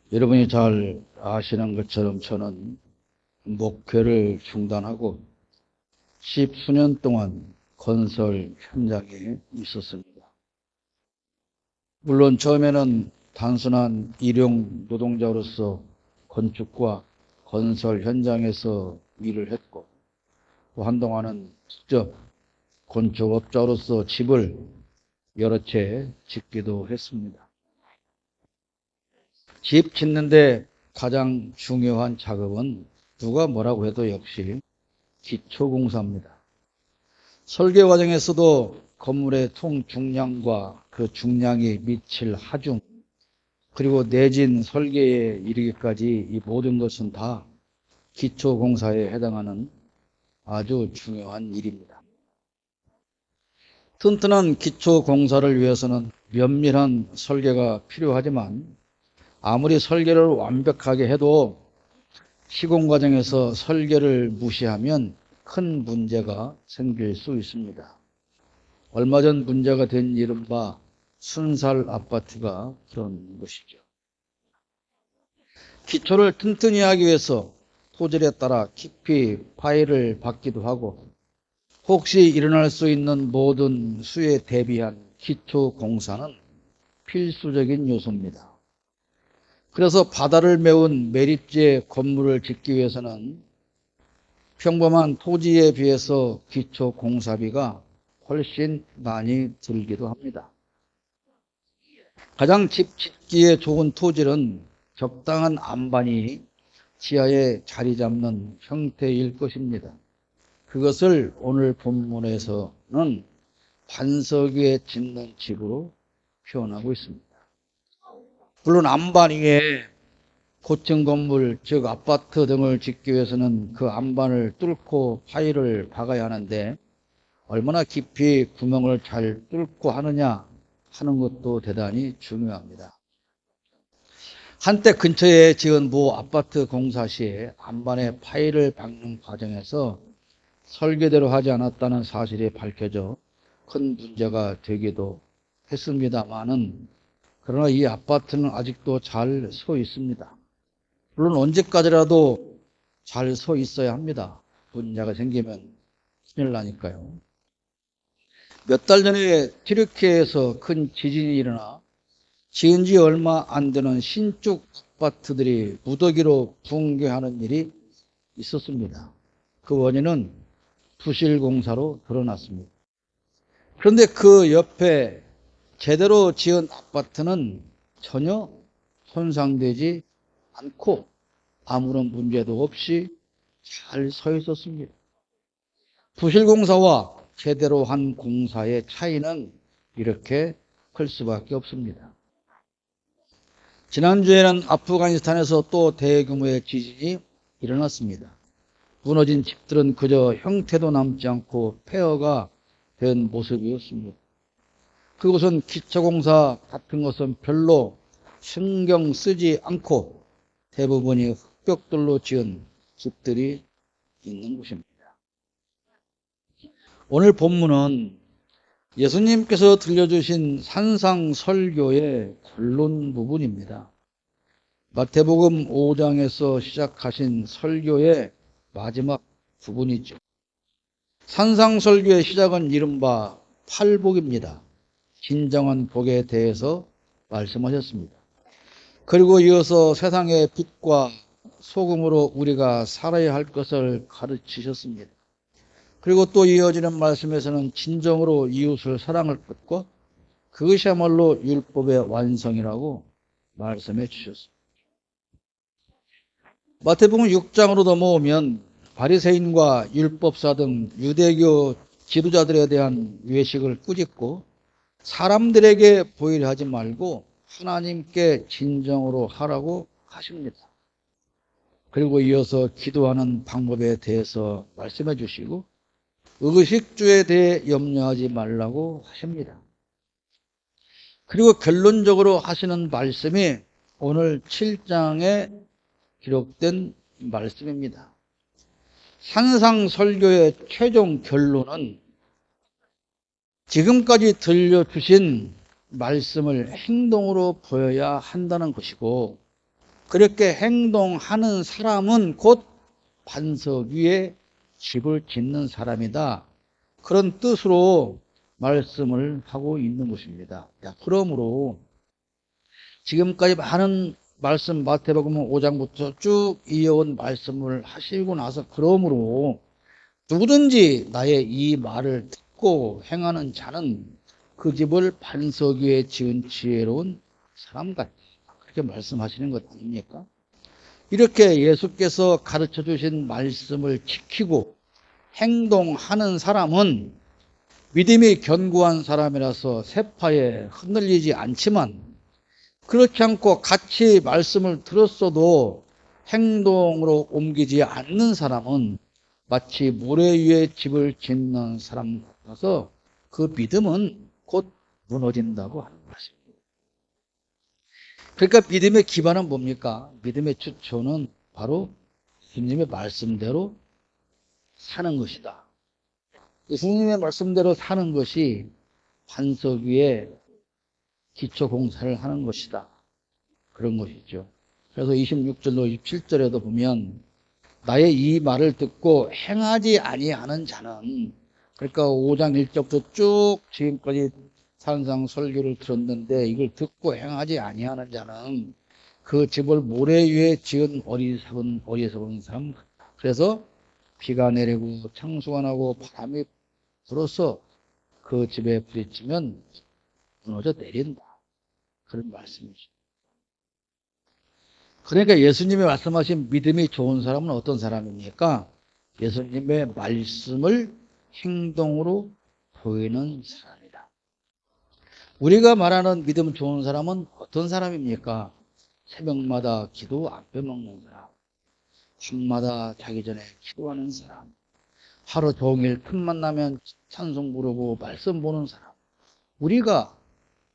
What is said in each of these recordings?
여러분이 잘 아시는 것처럼 저는 목회를 중단하고 십수년 동안 건설 현장에 있었습니다. 물론 처음에는 단순한 일용 노동자로서 건축과 건설 현장에서 일을 했고, 또 한동안은 직접 건축업자로서 집을 여러 채 짓기도 했습니다. 집 짓는데 가장 중요한 작업은 누가 뭐라고 해도 역시 기초공사입니다. 설계 과정에서도 건물의 총 중량과 그 중량이 미칠 하중, 그리고 내진 설계에 이르기까지 이 모든 것은 다 기초공사에 해당하는 아주 중요한 일입니다. 튼튼한 기초공사를 위해서는 면밀한 설계가 필요하지만, 아무리 설계를 완벽하게 해도 시공 과정에서 설계를 무시하면 큰 문제가 생길 수 있습니다. 얼마 전 문제가 된 이른바 순살 아파트가 그런 것이죠. 기초를 튼튼히 하기 위해서 토질에 따라 깊이 파일을 받기도 하고, 혹시 일어날 수 있는 모든 수에 대비한 기초 공사는 필수적인 요소입니다. 그래서 바다를 메운 매립지에 건물을 짓기 위해서는 평범한 토지에 비해서 기초 공사비가 훨씬 많이 들기도 합니다. 가장 집 짓기에 좋은 토질은 적당한 안반이 지하에 자리 잡는 형태일 것입니다. 그것을 오늘 본문에서는 반석 위에 짓는 집으로 표현하고 있습니다. 물론 안반 위에 고층 건물, 즉 아파트 등을 짓기 위해서는 그 안반을 뚫고 파일을 박아야 하는데, 얼마나 깊이 구멍을 잘 뚫고 하느냐 하는 것도 대단히 중요합니다. 한때 근처에 지은 모 아파트 공사 시에 안반에 파일을 박는 과정에서 설계대로 하지 않았다는 사실이 밝혀져 큰 문제가 되기도 했습니다만은, 그러나 이 아파트는 아직도 잘 서 있습니다. 물론 언제까지라도 잘 서 있어야 합니다. 문제가 생기면 큰일 나니까요. 몇 달 전에 튀르키예에서 큰 지진이 일어나 지은 지 얼마 안 되는 신축 아파트들이 무더기로 붕괴하는 일이 있었습니다. 그 원인은 부실공사로 드러났습니다. 그런데 그 옆에 제대로 지은 아파트는 전혀 손상되지 않고 아무런 문제도 없이 잘 서 있었습니다. 부실공사와 제대로 한 공사의 차이는 이렇게 클 수밖에 없습니다. 지난주에는 아프가니스탄에서 또 대규모의 지진이 일어났습니다. 무너진 집들은 그저 형태도 남지 않고 폐허가 된 모습이었습니다. 그곳은 기초공사 같은 것은 별로 신경 쓰지 않고 대부분이 흙벽돌로 지은 집들이 있는 곳입니다. 오늘 본문은 예수님께서 들려주신 산상설교의 결론 부분입니다. 마태복음 5장에서 시작하신 설교의 마지막 부분이죠. 산상설교의 시작은 이른바 팔복입니다. 진정한 복에 대해서 말씀하셨습니다. 그리고 이어서 세상의 빛과 소금으로 우리가 살아야 할 것을 가르치셨습니다. 그리고 또 이어지는 말씀에서는 진정으로 이웃을 사랑할 것과 그것이야말로 율법의 완성이라고 말씀해 주셨습니다. 마태복음 6장으로 넘어오면 바리새인과 율법사 등 유대교 지도자들에 대한 외식을 꾸짖고 사람들에게 보이려 하지 말고 하나님께 진정으로 하라고 하십니다. 그리고 이어서 기도하는 방법에 대해서 말씀해 주시고 의식주에 대해 염려하지 말라고 하십니다. 그리고 결론적으로 하시는 말씀이 오늘 7장에 기록된 말씀입니다. 산상설교의 최종 결론은 지금까지 들려주신 말씀을 행동으로 보여야 한다는 것이고, 그렇게 행동하는 사람은 곧 반석 위에 집을 짓는 사람이다. 그런 뜻으로 말씀을 하고 있는 것입니다. 그러므로 지금까지 많은 말씀 마태복음 5장부터 쭉 이어온 말씀을 하시고 나서 그러므로 누구든지 나의 이 말을 듣고 행하는 자는 그 집을 반석 위에 지은 지혜로운 사람 같다. 그렇게 말씀하시는 것 아닙니까? 이렇게 예수께서 가르쳐 주신 말씀을 지키고 행동하는 사람은 믿음이 견고한 사람이라서 세파에 흔들리지 않지만, 그렇지 않고 같이 말씀을 들었어도 행동으로 옮기지 않는 사람은 마치 모래 위에 집을 짓는 사람 같아서 그 믿음은 곧 무너진다고 하는 것입니다. 그러니까 믿음의 기반은 뭡니까? 믿음의 추초는 바로 예수님의 말씀대로 사는 것이다. 예수님의 말씀대로 사는 것이 반석 위에 기초 공사를 하는 것이다. 그런 것이죠. 그래서 26절로 27절에도 보면 나의 이 말을 듣고 행하지 아니하는 자는, 그러니까 5장 1절부터 쭉 지금까지 산상 설교를 들었는데 이걸 듣고 행하지 아니하는 자는 그 집을 모래 위에 지은 어리석은 사람. 그래서 비가 내리고 창수가 나고 바람이 불어서 그 집에 부딪히면 무너져 내린다. 그런 말씀이죠. 그러니까 예수님이 말씀하신 믿음이 좋은 사람은 어떤 사람입니까? 예수님의 말씀을 행동으로 보이는 사람이다. 우리가 말하는 믿음 좋은 사람은 어떤 사람입니까? 새벽마다 기도 안 빼먹는 사람, 밤마다 자기 전에 기도하는 사람, 하루 종일 틈만 나면 찬송 부르고 말씀 보는 사람. 우리가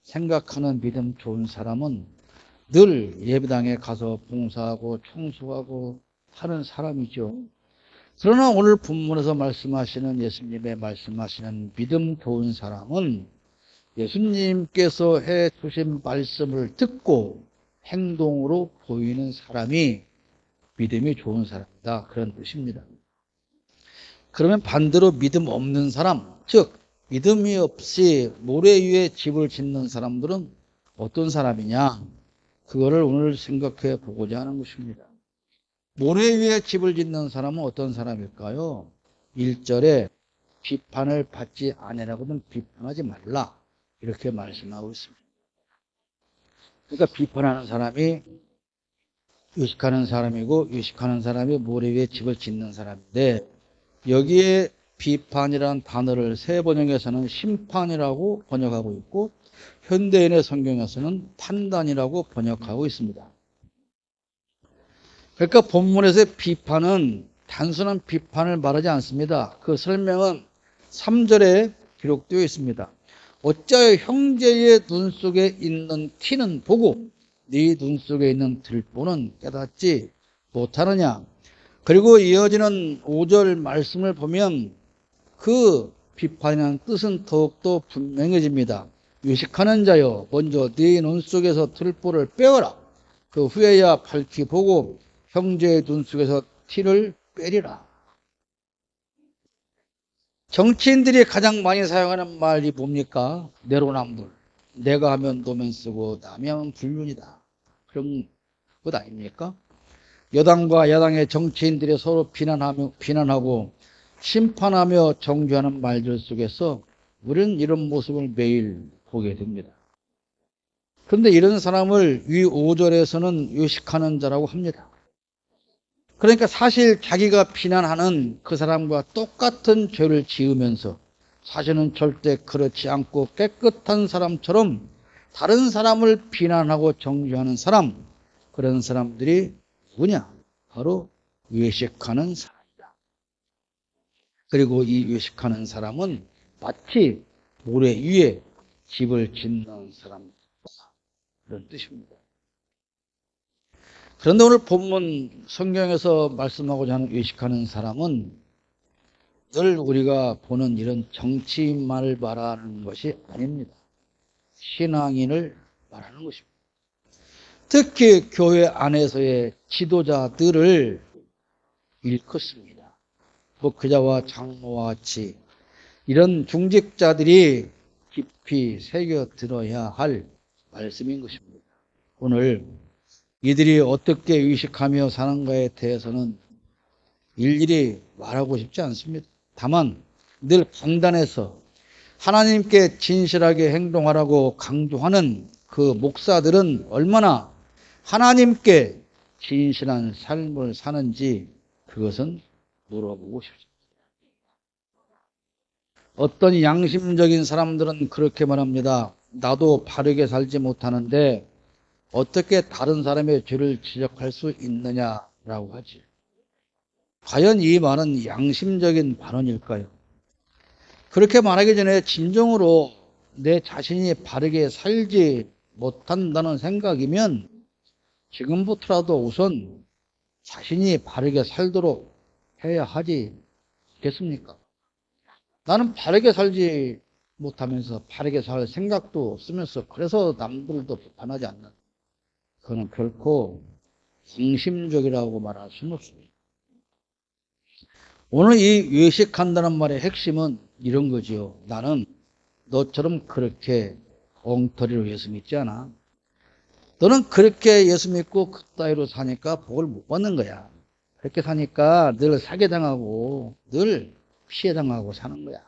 생각하는 믿음 좋은 사람은 늘 예배당에 가서 봉사하고 청소하고 하는 사람이죠. 그러나 오늘 본문에서 말씀하시는, 예수님의 말씀하시는 믿음 좋은 사람은 예수님께서 해 주신 말씀을 듣고 행동으로 보이는 사람이 믿음이 좋은 사람이다. 그런 뜻입니다. 그러면 반대로 믿음 없는 사람, 즉 믿음이 없이 모래 위에 집을 짓는 사람들은 어떤 사람이냐? 그거를 오늘 생각해 보고자 하는 것입니다. 모래 위에 집을 짓는 사람은 어떤 사람일까요? 1절에 비판을 받지 아니라고는 비판하지 말라, 이렇게 말씀하고 있습니다. 그러니까 비판하는 사람이 유식하는 사람이고, 유식하는 사람이 모래 위에 집을 짓는 사람인데, 여기에 비판이라는 단어를 새 번역에서는 심판이라고 번역하고 있고, 현대인의 성경에서는 판단이라고 번역하고 있습니다. 그러니까 본문에서의 비판은 단순한 비판을 말하지 않습니다. 그 설명은 3절에 기록되어 있습니다. 어찌하여 형제의 눈 속에 있는 티는 보고 네 눈 속에 있는 들보는 깨닫지 못하느냐. 그리고 이어지는 5절 말씀을 보면 그 비판이라는 뜻은 더욱더 분명해집니다. 유식하는 자여, 먼저 네 눈 속에서 들보를 빼어라. 그 후에야 밝히 보고 형제의 눈 속에서 티를 빼리라. 정치인들이 가장 많이 사용하는 말이 뭡니까? 내로남불. 내가 하면 노면 쓰고 남이 하면 불륜이다. 그런 것 아닙니까? 여당과 야당의 정치인들이 서로 비난하고 심판하며 정죄하는 말들 속에서 우리는 이런 모습을 매일 보게 됩니다. 그런데 이런 사람을 위 5절에서는 유식하는 자라고 합니다. 그러니까 사실 자기가 비난하는 그 사람과 똑같은 죄를 지으면서 사실은 절대 그렇지 않고 깨끗한 사람처럼 다른 사람을 비난하고 정죄하는 사람, 그런 사람들이 누구냐? 바로 외식하는 사람이다. 그리고 이 외식하는 사람은 마치 모래 위에 집을 짓는 사람이다. 그런 뜻입니다. 그런데 오늘 본문 성경에서 말씀하고자 하는 외식하는 사람은 늘 우리가 보는 이런 정치인만을 말하는 것이 아닙니다. 신앙인을 말하는 것입니다. 특히 교회 안에서의 지도자들을 일컫습니다. 목회자와 장로와 같이 이런 중직자들이 깊이 새겨들어야 할 말씀인 것입니다. 오늘 이들이 어떻게 의식하며 사는가에 대해서는 일일이 말하고 싶지 않습니다. 다만 늘 강단에서 하나님께 진실하게 행동하라고 강조하는 그 목사들은 얼마나 하나님께 진실한 삶을 사는지 그것은 물어보고 싶습니다. 어떤 양심적인 사람들은 그렇게 말합니다. 나도 바르게 살지 못하는데 어떻게 다른 사람의 죄를 지적할 수 있느냐라고 하지. 과연 이 말은 양심적인 발언일까요? 그렇게 말하기 전에 진정으로 내 자신이 바르게 살지 못한다는 생각이면 지금부터라도 우선 자신이 바르게 살도록 해야 하지 않겠습니까? 나는 바르게 살지 못하면서 바르게 살 생각도 없으면서 그래서 남들도 비판하지 않는, 그거는 결코 양심적이라고 말할 수는 없습니다. 오늘 이 외식한다는 말의 핵심은 이런 거지요. 나는 너처럼 그렇게 엉터리로 예수 믿지 않아. 너는 그렇게 예수 믿고 그 따위로 사니까 복을 못 받는 거야. 그렇게 사니까 늘 사기당하고 늘 피해당하고 사는 거야.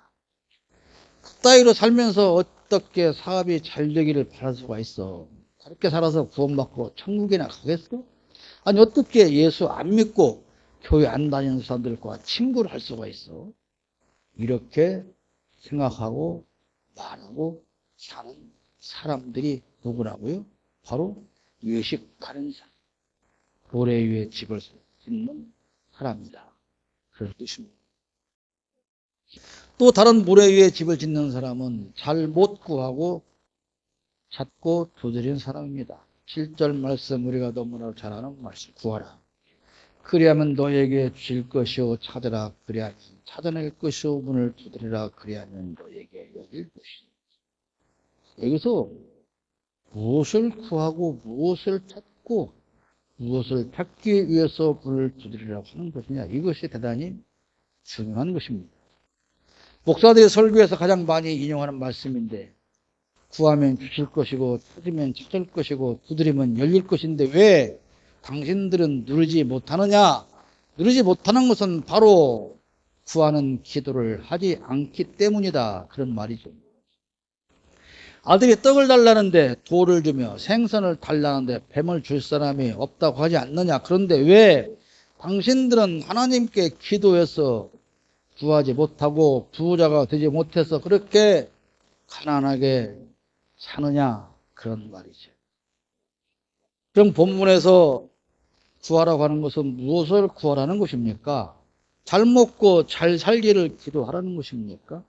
그 따위로 살면서 어떻게 사업이 잘 되기를 바랄 수가 있어. 그렇게 살아서 구원받고 천국이나 가겠어? 아니 어떻게 예수 안 믿고 교회 안 다니는 사람들과 친구를 할 수가 있어? 이렇게 생각하고 말하고 사는 사람들이 누구라고요? 바로 외식하는 사람, 모래 위에 집을 짓는 사람이다. 그런 뜻입니다. 또 다른 모래 위에 집을 짓는 사람은 잘 못 구하고 찾고 두드리는 사람입니다. 7절 말씀 우리가 너무나 잘 아는 말씀. 구하라. 그리하면 너에게 주실 것이요 찾으라. 그리하면 찾아낼 것이요 문을 두드리라. 그리하면 너에게 열릴 것이다. 여기서 무엇을 구하고 무엇을 찾고 무엇을 찾기 위해서 문을 두드리라고 하는 것이냐. 이것이 대단히 중요한 것입니다. 목사들이 설교에서 가장 많이 인용하는 말씀인데 구하면 주실 것이고 찾으면 찾을 것이고 두드리면 열릴 것인데 왜 당신들은 누르지 못하느냐? 누르지 못하는 것은 바로 구하는 기도를 하지 않기 때문이다. 그런 말이죠. 아들이 떡을 달라는데 돌을 주며 생선을 달라는데 뱀을 줄 사람이 없다고 하지 않느냐. 그런데 왜 당신들은 하나님께 기도해서 구하지 못하고 부자가 되지 못해서 그렇게 가난하게 사느냐. 그런 말이죠. 그럼 본문에서 구하라고 하는 것은 무엇을 구하라는 것입니까? 잘 먹고 잘 살기를 기도하라는 것입니까?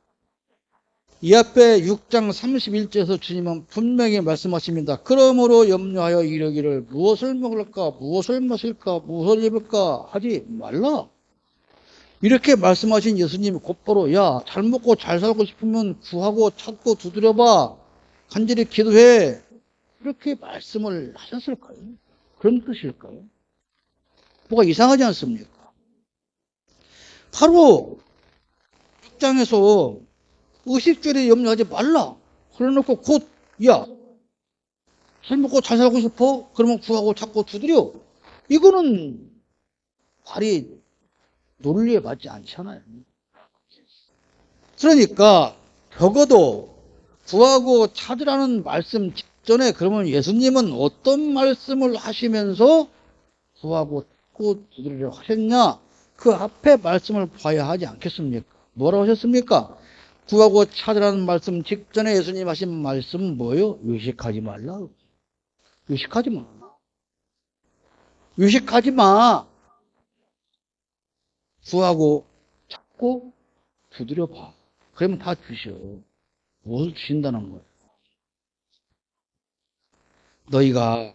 이 앞에 6장 31절에서 주님은 분명히 말씀하십니다. 그러므로 염려하여 이르기를 무엇을 먹을까 무엇을 마실까 무엇을 입을까 하지 말라. 이렇게 말씀하신 예수님이 곧바로 야, 잘 먹고 잘 살고 싶으면 구하고 찾고 두드려봐. 간절히 기도해. 이렇게 말씀을 하셨을까요? 그런 뜻일까요? 뭐가 이상하지 않습니까? 바로 6장에서 의식주에 염려하지 말라. 그래놓고 곧, 야, 잘 먹고 잘 살고 싶어? 그러면 구하고 찾고 두드려. 이거는 말이 논리에 맞지 않잖아요. 그러니까 적어도 구하고 찾으라는 말씀 직전에 그러면 예수님은 어떤 말씀을 하시면서 구하고 찾고 두드리려 하셨냐? 그 앞에 말씀을 봐야 하지 않겠습니까? 뭐라고 하셨습니까? 구하고 찾으라는 말씀 직전에 예수님 하신 말씀은 뭐예요? 의식하지 말라. 의식하지 마. 의식하지 마. 구하고 찾고 두드려 봐. 그러면 다 주셔. 무엇을 주신다는 거예요? 너희가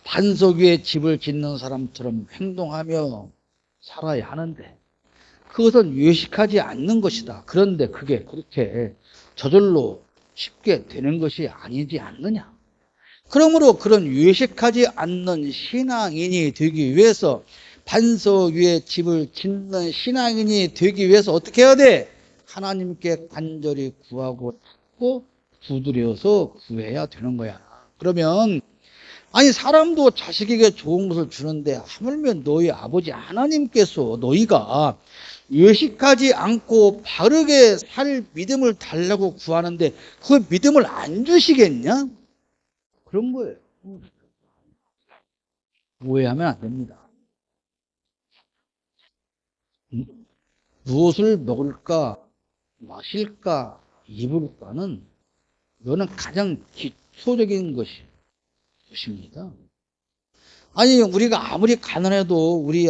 반석 위에 집을 짓는 사람처럼 행동하며 살아야 하는데 그것은 외식하지 않는 것이다. 그런데 그게 그렇게 저절로 쉽게 되는 것이 아니지 않느냐. 그러므로 그런 외식하지 않는 신앙인이 되기 위해서, 반석 위에 집을 짓는 신앙인이 되기 위해서 어떻게 해야 돼? 하나님께 간절히 구하고 찾고 두드려서 구해야 되는 거야. 그러면 아니 사람도 자식에게 좋은 것을 주는데 하물며 너희 아버지 하나님께서 너희가 외식하지 않고 바르게 살 믿음을 달라고 구하는데 그 믿음을 안 주시겠냐? 그런 거예요. 오해하면 안 됩니다. 무엇을 먹을까, 마실까, 입을까는 이거는 가장 기초적인 것입니다. 아니 우리가 아무리 가난해도 우리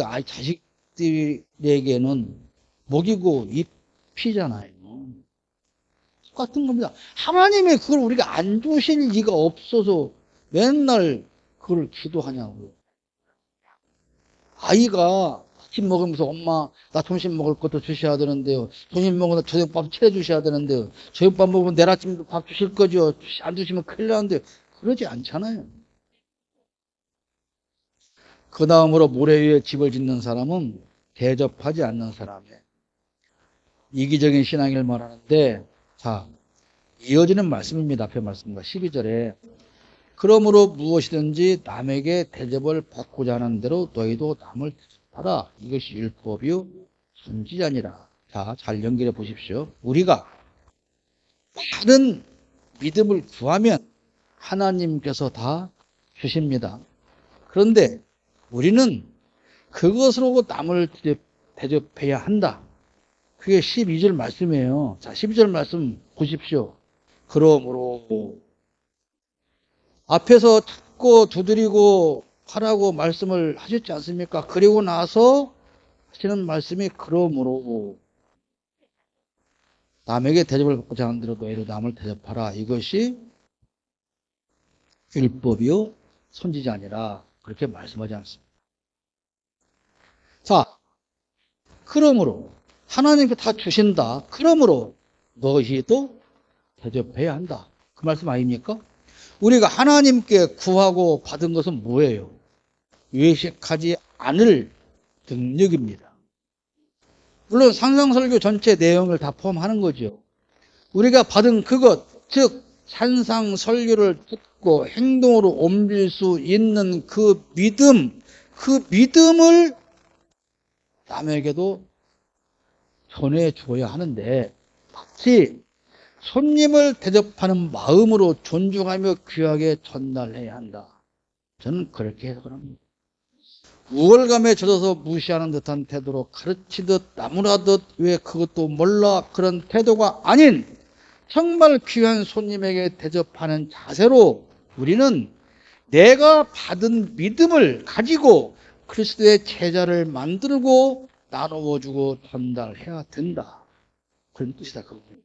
자식들에게는 먹이고 입히잖아요. 똑같은 겁니다. 하나님이 그걸 우리가 안 주실 리가 없어서 맨날 그걸 기도하냐고요. 아이가 아침 먹으면서 엄마 나 점심 먹을 것도 주셔야 되는데요. 점심 먹으면 저녁밥 차려주셔야 되는데요. 저녁밥 먹으면 내일 아침도 밥 주실 거죠. 안 주시면 큰일 나는데 그러지 않잖아요. 그 다음으로 모래 위에 집을 짓는 사람은 대접하지 않는 사람이에요. 이기적인 신앙을 말하는데, 자, 이어지는 말씀입니다. 앞에 말씀과 12절에 그러므로 무엇이든지 남에게 대접을 받고자 하는 대로 너희도 남을 대접하라. 이것이 율법이요 선지자니라. 자, 잘 연결해 보십시오. 우리가 다른 믿음을 구하면 하나님께서 다 주십니다. 그런데 우리는 그것으로 남을 대접해야 한다. 그게 12절 말씀이에요. 자, 12절 말씀 보십시오. 그러므로 앞에서 찾고 두드리고 하라고 말씀을 하셨지 않습니까? 그리고 나서 하시는 말씀이 그러므로 남에게 대접을 받고자 하는 대로 너희도 남을 대접하라. 이것이 율법이요 선지자니라. 그렇게 말씀하지 않습니다. 자, 그러므로 하나님께 다 주신다. 그러므로 너희도 대접해야 한다. 그 말씀 아닙니까? 우리가 하나님께 구하고 받은 것은 뭐예요? 외식하지 않을 능력입니다. 물론 산상설교 전체 내용을 다 포함하는 거죠. 우리가 받은 그것, 즉 산상설교를 듣고 행동으로 옮길 수 있는 그 믿음을 남에게도 전해줘야 하는데 마치 손님을 대접하는 마음으로 존중하며 귀하게 전달해야 한다. 저는 그렇게 해석합니다. 우월감에 젖어서 무시하는 듯한 태도로 가르치듯 나무라듯 왜 그것도 몰라 그런 태도가 아닌 정말 귀한 손님에게 대접하는 자세로 우리는 내가 받은 믿음을 가지고 그리스도의 제자를 만들고 나누어주고 전달해야 된다. 그런 뜻이다. 그겁니다.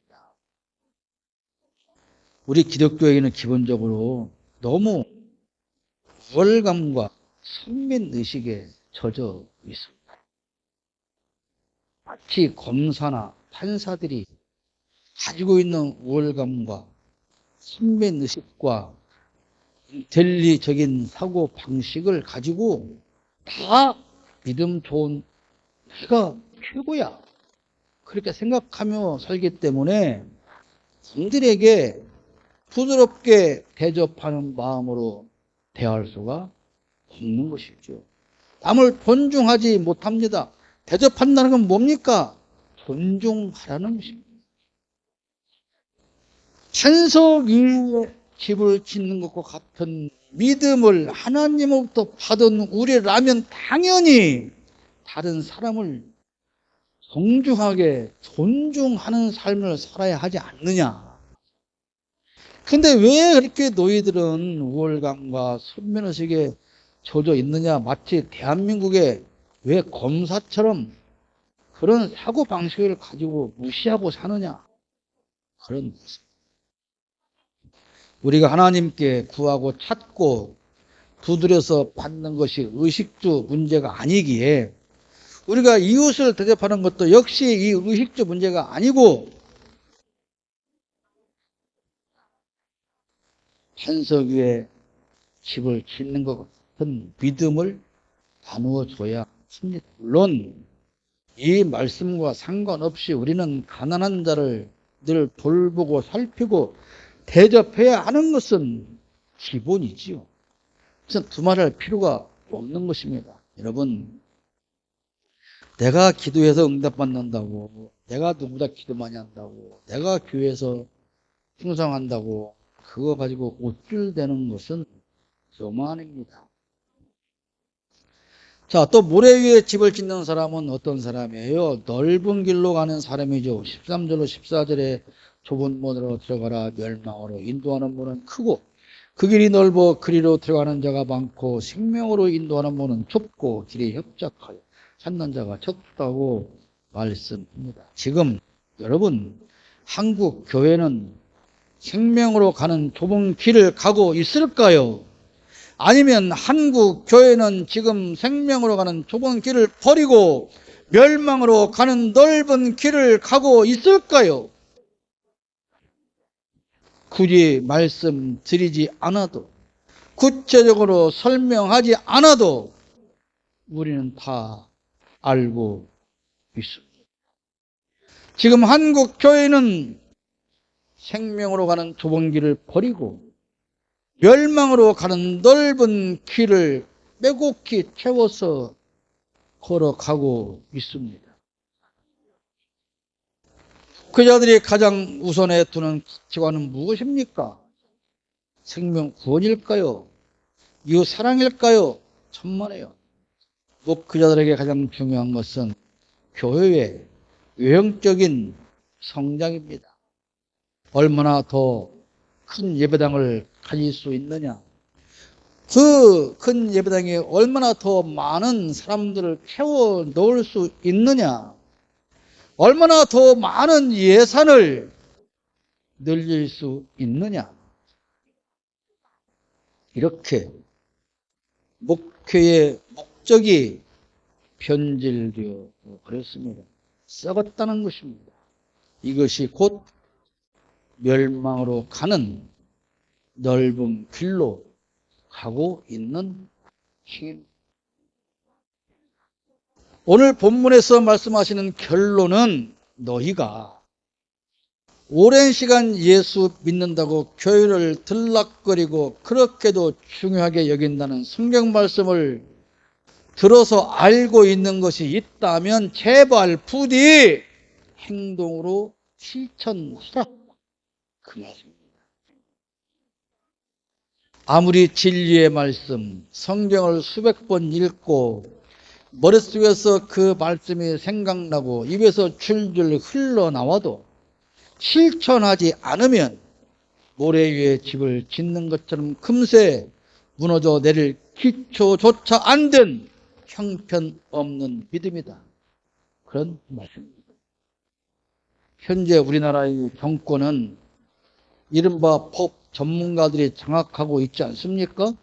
우리 기독교에는 기본적으로 너무 우월감과 선민의식에 젖어 있습니다. 마치 검사나 판사들이 가지고 있는 우월감과 선민의식과 진리적인 사고방식을 가지고 다 믿음 좋은 내가 최고야. 그렇게 생각하며 살기 때문에 남들에게 부드럽게 대접하는 마음으로 대할 수가 없는 것이죠. 남을 존중하지 못합니다. 대접한다는 건 뭡니까? 존중하라는 것입니다. 산석 위에 집을 짓는 것과 같은 믿음을 하나님으로부터 받은 우리라면 당연히 다른 사람을 정중하게 존중하는 삶을 살아야 하지 않느냐. 근데 왜 그렇게 너희들은 우월감과 선민의식에 젖어 있느냐. 마치 대한민국의 왜 검사처럼 그런 사고방식을 가지고 무시하고 사느냐. 그런 모습. 우리가 하나님께 구하고 찾고 두드려서 받는 것이 의식주 문제가 아니기에 우리가 이웃을 대접하는 것도 역시 이 의식주 문제가 아니고 반석 위에 집을 짓는 것 같은 믿음을 나누어 줘야 합니다. 물론 이 말씀과 상관없이 우리는 가난한 자를 늘 돌보고 살피고 대접해야 하는 것은 기본이지요. 그래서 두말할 필요가 없는 것입니다. 여러분, 내가 기도해서 응답받는다고, 내가 누구보다 기도 많이 한다고, 내가 교회에서 충성한다고 그거 가지고 옷줄대는 것은 교만입니다. 자, 또 모래 위에 집을 짓는 사람은 어떤 사람이에요? 넓은 길로 가는 사람이죠. 13절로 14절에 좁은 문으로 들어가라 멸망으로 인도하는 문은 크고 그 길이 넓어 그리로 들어가는 자가 많고 생명으로 인도하는 문은 좁고 길이 협착하여 찾는 자가 적다고 말씀합니다. 지금 여러분, 한국 교회는 생명으로 가는 좁은 길을 가고 있을까요? 아니면 한국 교회는 지금 생명으로 가는 좁은 길을 버리고 멸망으로 가는 넓은 길을 가고 있을까요? 굳이 말씀드리지 않아도, 구체적으로 설명하지 않아도 우리는 다 알고 있습니다. 지금 한국 교회는 생명으로 가는 좁은 길을 버리고 멸망으로 가는 넓은 길을 빼곡히 채워서 걸어가고 있습니다. 그 자들이 가장 우선에 두는 가치관은 무엇입니까? 생명 구원일까요? 이웃 사랑일까요? 천만에요. 그 자들에게 가장 중요한 것은 교회의 외형적인 성장입니다. 얼마나 더 큰 예배당을 가질 수 있느냐, 그 큰 예배당에 얼마나 더 많은 사람들을 채워 넣을 수 있느냐, 얼마나 더 많은 예산을 늘릴 수 있느냐, 이렇게 목회의 목적이 변질되어 버렸습니다. 썩었다는 것입니다. 이것이 곧 멸망으로 가는 넓은 길로 가고 있는 행위입니다. 오늘 본문에서 말씀하시는 결론은 너희가 오랜 시간 예수 믿는다고 교회를 들락거리고 그렇게도 중요하게 여긴다는 성경 말씀을 들어서 알고 있는 것이 있다면 제발 부디 행동으로 실천하라, 그 말씀입니다. 아무리 진리의 말씀, 성경을 수백 번 읽고 머릿속에서 그 말씀이 생각나고 입에서 줄줄 흘러나와도 실천하지 않으면 모래 위에 집을 짓는 것처럼 금세 무너져 내릴 기초조차 안 된 형편없는 믿음이다, 그런 말씀입니다. 현재 우리나라의 정권은 이른바 법 전문가들이 장악하고 있지 않습니까?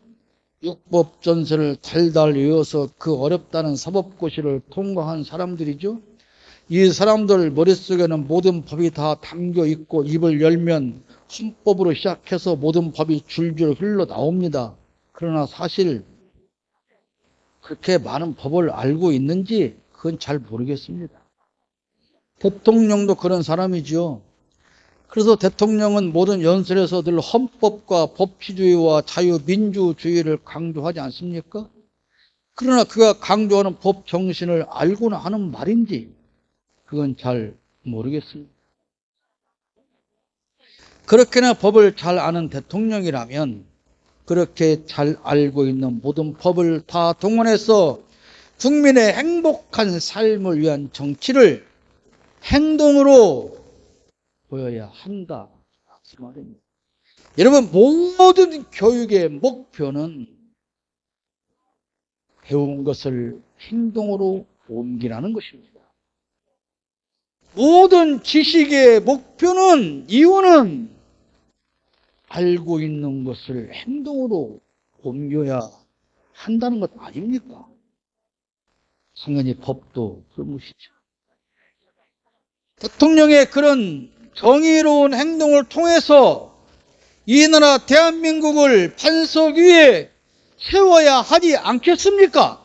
육법 전서를 달달 외워서 그 어렵다는 사법고시를 통과한 사람들이죠. 이 사람들 머릿속에는 모든 법이 다 담겨 있고 입을 열면 헌법으로 시작해서 모든 법이 줄줄 흘러나옵니다. 그러나 사실 그렇게 많은 법을 알고 있는지 그건 잘 모르겠습니다. 대통령도 그런 사람이죠. 그래서 대통령은 모든 연설에서 늘 헌법과 법치주의와 자유민주주의를 강조하지 않습니까? 그러나 그가 강조하는 법 정신을 알고는 하는 말인지 그건 잘 모르겠습니다. 그렇게나 법을 잘 아는 대통령이라면 그렇게 잘 알고 있는 모든 법을 다 동원해서 국민의 행복한 삶을 위한 정치를 행동으로 보여야 한다, 그 말입니다. 여러분, 모든 교육의 목표는 배운 것을 행동으로 옮기라는 것입니다. 모든 지식의 목표는, 이유는 알고 있는 것을 행동으로 옮겨야 한다는 것 아닙니까? 당연히 법도 그런 것이죠. 대통령의 그런 정의로운 행동을 통해서 이 나라 대한민국을 판석 위에 세워야 하지 않겠습니까?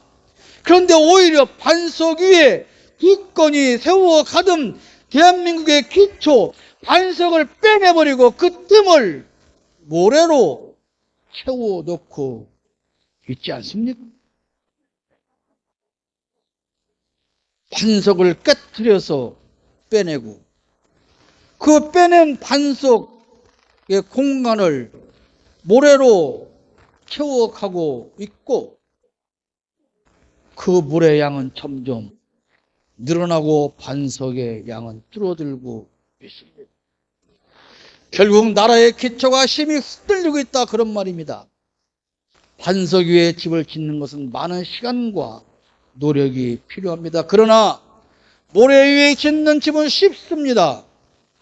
그런데 오히려 반석 위에 굳건히 세워가던 대한민국의 기초 반석을 빼내버리고 그 틈을 모래로 채워놓고 있지 않습니까? 반석을 깨트려서 빼내고 그 빼낸 반석의 공간을 모래로 채워가고 있고 그 물의 양은 점점 늘어나고 반석의 양은 줄어들고 있습니다. 결국 나라의 기초가 심히 흔들리고 있다 그런 말입니다. 반석 위에 집을 짓는 것은 많은 시간과 노력이 필요합니다. 그러나 모래 위에 짓는 집은 쉽습니다.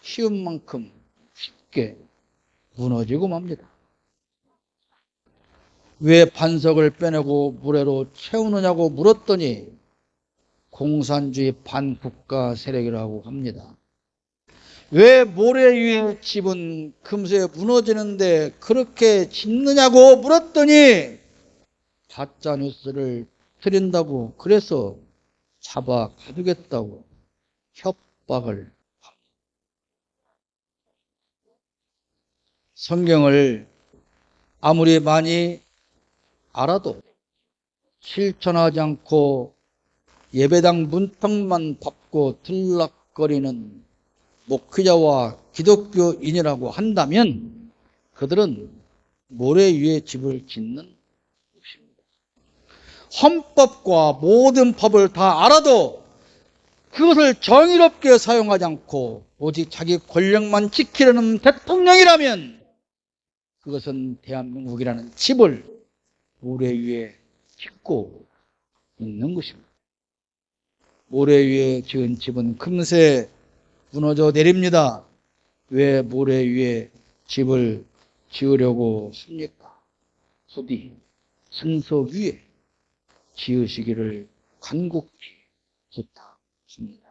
쉬운 만큼 쉽게 무너지고 맙니다. 왜 반석을 빼내고 모래로 채우느냐고 물었더니 공산주의 반국가 세력이라고 합니다. 왜 모래 위에 집은 금세 무너지는데 그렇게 짓느냐고 물었더니 가짜뉴스를 드린다고 그래서 잡아 가두겠다고 협박을. 성경을 아무리 많이 알아도 실천하지 않고 예배당 문턱만 밟고 들락거리는 목회자와 기독교인이라고 한다면 그들은 모래 위에 집을 짓는 것입니다. 헌법과 모든 법을 다 알아도 그것을 정의롭게 사용하지 않고 오직 자기 권력만 지키려는 대통령이라면 그것은 대한민국이라는 집을 모래 위에 짓고 있는 것입니다. 모래 위에 지은 집은 금세 무너져 내립니다. 왜 모래 위에 집을 지으려고 합니까? 부디 산석 위에 지으시기를 간곡히 부탁합니다.